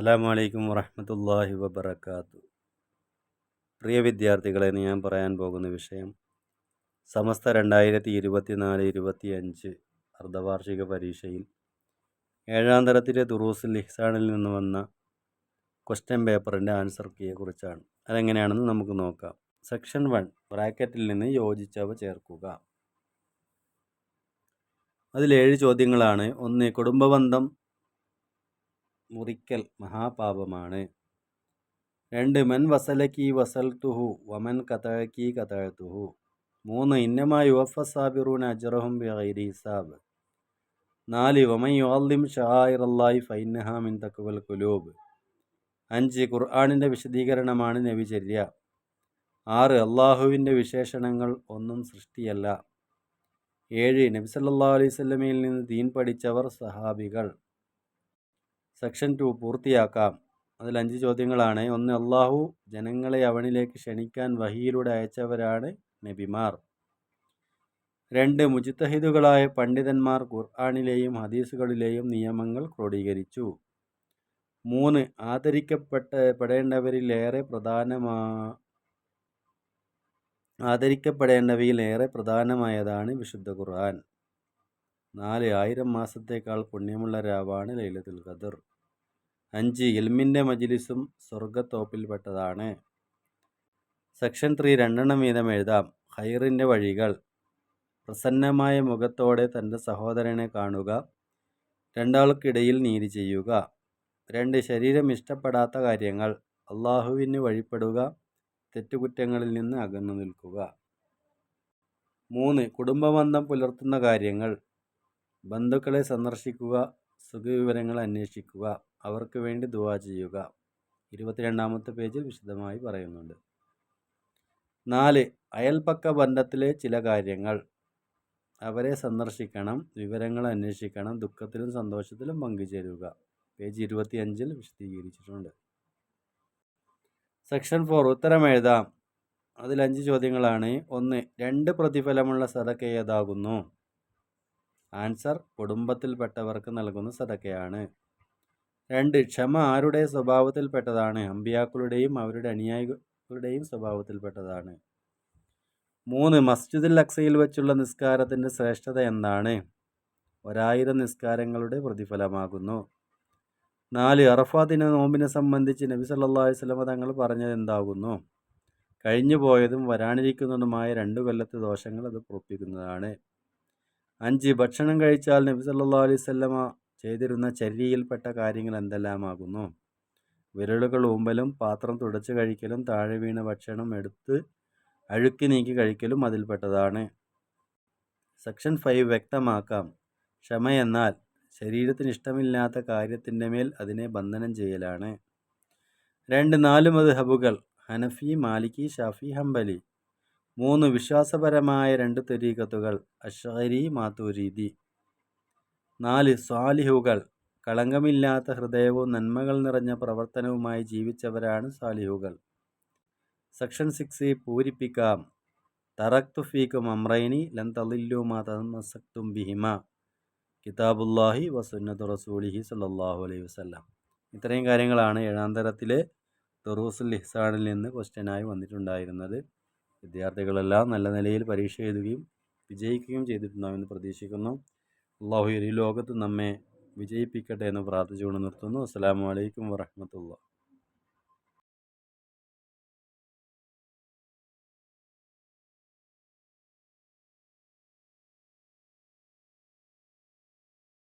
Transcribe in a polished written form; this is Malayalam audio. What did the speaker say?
അസ്സലാമു അലൈക്കും വറഹ്മത്തുള്ളാഹി വബറകാതുഹു. പ്രിയ വിദ്യാർത്ഥികളെ, ഞാൻ പറയാൻ പോകുന്ന വിഷയം സമസ്ത 2024-25 അർദ്ധവാർഷിക പരീക്ഷയിൽ 7ാം തരത്തിലെ ദുറൂസുൽ ഇഹ്സാനിൽ നിന്ന് വന്ന ക്വസ്റ്റ്യൻ പേപ്പറിൻ്റെ ആൻസർ കീയെ കുറിച്ചാണ്. അതെങ്ങനെയാണെന്ന് നമുക്ക് നോക്കാം. സെക്ഷൻ 1 ബ്രാക്കറ്റിൽ നിന്ന് യോജിച്ചവ ചേർക്കുക. അതിൽ 7 ചോദ്യങ്ങളാണ്. 1. കുടുംബബന്ധം മുറിക്കൽ മഹാപാപമാണ്. 2. മൻ വസലക്കി വസൽത്തുഹു വമൻ കതഅക്കി കതഅതുഹു. 3. ഇന്നമാ യുവഫ സാബിറൂന അജ്റഹും ബിഗൈരി ഹിസാബ്. 4. വമൻ യുഅള്ളിം ശആയിറല്ലാഹി ഫഇന്നഹാ മിൻ തഖ്വൽ ഖുലൂബ്. 5. ഖുർആനിൻ്റെ വിശദീകരണമാണ് നബിചര്യ. 6. അള്ളാഹുവിൻ്റെ വിശേഷണങ്ങൾ ഒന്നും സൃഷ്ടിയല്ല. 7. നബി സല്ലല്ലാഹു അലൈഹി വസല്ലമയിൽ നിന്ന് ദീൻ പഠിച്ചവർ സഹാബികൾ. സെക്ഷൻ 2 പൂർത്തിയാക്കാം. അതിൽ 5 ചോദ്യങ്ങളാണ്. 1. അള്ളാഹു ജനങ്ങളെ അവനിലേക്ക് ക്ഷണിക്കാൻ വഹിയിലൂടെ അയച്ചവരാണ് നബിമാർ. 2. മുജ്തഹിദുകളായ പണ്ഡിതന്മാർ ഖുർആനിലെയും ഹദീസുകളിലെയും നിയമങ്ങൾ ക്രോഡീകരിച്ചു. 3. ആദരിക്കപ്പെടേണ്ടവയിൽ ഏറെ പ്രധാനമായതാണ് വിശുദ്ധ ഖുർആൻ. 4. 1000 മാസത്തേക്കാൾ പുണ്യമുള്ള രാവാണ് ലൈലത്തുൽ ഖദർ. 5. ഇൽമിൻ്റെ മജ്ലിസും സ്വർഗത്തോപ്പിൽപ്പെട്ടതാണ്. സെക്ഷൻ 3 രണ്ടെണ്ണം വീതം എഴുതാം. ഖൈറിൻ്റെ വഴികൾ. പ്രസന്നമായ മുഖത്തോടെ തൻ്റെ സഹോദരനെ കാണുക. രണ്ടാൾക്കിടയിൽ നീതി ചെയ്യുക. 2. ശരീരം ഇഷ്ടപ്പെടാത്ത കാര്യങ്ങൾ. അള്ളാഹുവിന് വഴിപ്പെടുക. തെറ്റുകുറ്റങ്ങളിൽ നിന്ന് അകന്നു നിൽക്കുക. 3. കുടുംബബന്ധം പുലർത്തുന്ന കാര്യങ്ങൾ. ബന്ധുക്കളെ സന്ദർശിക്കുക. സുഖവിവരങ്ങൾ അന്വേഷിക്കുക. അവർക്ക് വേണ്ടി ദുആ ചെയ്യുക. 22ാമത്തെ പേജിൽ വിശദമായി പറയുന്നുണ്ട്. 4. അയൽപക്ക ബന്ധത്തിലെ ചില കാര്യങ്ങൾ. അവരെ സന്ദർശിക്കണം. വിവരങ്ങൾ അന്വേഷിക്കണം. ദുഃഖത്തിലും സന്തോഷത്തിലും പങ്കുചേരുക. പേജ് 25 വിശദീകരിച്ചിട്ടുണ്ട്. സെക്ഷൻ 4 ഉത്തരം എഴുതാം. അതിൽ 5 ചോദ്യങ്ങളാണ്. 1. 2 പ്രതിഫലമുള്ള സദഖ ഏതാകുന്നു? ആൻസർ കുടുംബത്തിൽപ്പെട്ടവർക്ക് നൽകുന്ന സദഖയാണ്. 2. ക്ഷമ ആരുടെ സ്വഭാവത്തിൽപ്പെട്ടതാണ്? അമ്പിയാക്കളുടെയും അവരുടെ അനുയായികളുടെയും സ്വഭാവത്തിൽപ്പെട്ടതാണ്. 3. മസ്ജിദുൽ അക്സയിൽ വെച്ചുള്ള നിസ്കാരത്തിൻ്റെ ശ്രേഷ്ഠത എന്താണ്? 1000 നിസ്കാരങ്ങളുടെ പ്രതിഫലമാകുന്നു. 4. അറഫാ ദിന നോമ്പിനെ സംബന്ധിച്ച് നബി സല്ലല്ലാഹു അലൈഹി വസല്ലമ തങ്ങൾ പറഞ്ഞത് എന്താകുന്നു? കഴിഞ്ഞു പോയതും വരാനിരിക്കുന്നതുമായ 2 കൊല്ലത്തെ ദോഷങ്ങൾ അത് പൊറുപ്പിക്കുന്നതാണ്. 5. ഭക്ഷണം കഴിച്ചാൽ നബി സല്ലല്ലാഹു അലൈഹി വസല്ലമ ചെയ്തിരുന്ന ചര്യയിൽപ്പെട്ട കാര്യങ്ങൾ എന്തെല്ലാമാകുന്നു? വിരലുകൾ ഊമ്പലും പാത്രം തുടച്ച് കഴിക്കലും താഴെ വീണ ഭക്ഷണം എടുത്ത് അഴുക്കി നീക്കി കഴിക്കലും അതിൽപ്പെട്ടതാണ്. സെക്ഷൻ 5 വ്യക്തമാക്കാം. ക്ഷമ എന്നാൽ ശരീരത്തിന് ഇഷ്ടമില്ലാത്ത കാര്യത്തിൻ്റെ മേൽ അതിനെ ബന്ധനം ചെയ്യലാണ്. 2. 4 മദ്ഹബുകൾ. ഹനഫി, മാലിക്കി, ഷാഫി, ഹംബലി. 3. വിശ്വാസപരമായ 2 ത്വരീഖത്തുകൾ. അശ്അരി, മാതുരിദി. 4. സ്വാലിഹുകൾ. കളങ്കമില്ലാത്ത ഹൃദയവും നന്മകൾ നിറഞ്ഞ പ്രവർത്തനവുമായി ജീവിച്ചവരാണ് സ്വാലിഹുകൾ. സെക്ഷൻ 6 പൂരിപ്പിക്കാം. തറക്തു ഫീക്കും അംറൈനി ലൻ തളില്ലു മാ തമസ്സക്തും ബിഹിമാ കിതാബുല്ലാഹി വസുന്നത്തു റസൂലിഹി സല്ലല്ലാഹു അലൈഹി വസല്ലം. ഇത്രയും കാര്യങ്ങളാണ് 7ാം തരത്തിലെ ദുറൂസുൽ ഇഹ്സാനിൽ നിന്ന് ക്വസ്റ്റ്യനായി വന്നിട്ടുണ്ടായിരുന്നത്. വിദ്യാർത്ഥികളെല്ലാം നല്ല നിലയിൽ പരീക്ഷ എഴുതുകയും വിജയിക്കുകയും ചെയ്തിട്ടുണ്ടാവുമെന്ന് പ്രതീക്ഷിക്കുന്നു. അള്ളാഹു ഈ ലോകത്ത് നമ്മെ വിജയിപ്പിക്കട്ടെ എന്ന് പ്രാർത്ഥിച്ചുകൊണ്ട് നിർത്തുന്നു. അസ്സലാമു അലൈക്കും വറഹ്മത്തുള്ളാഹി.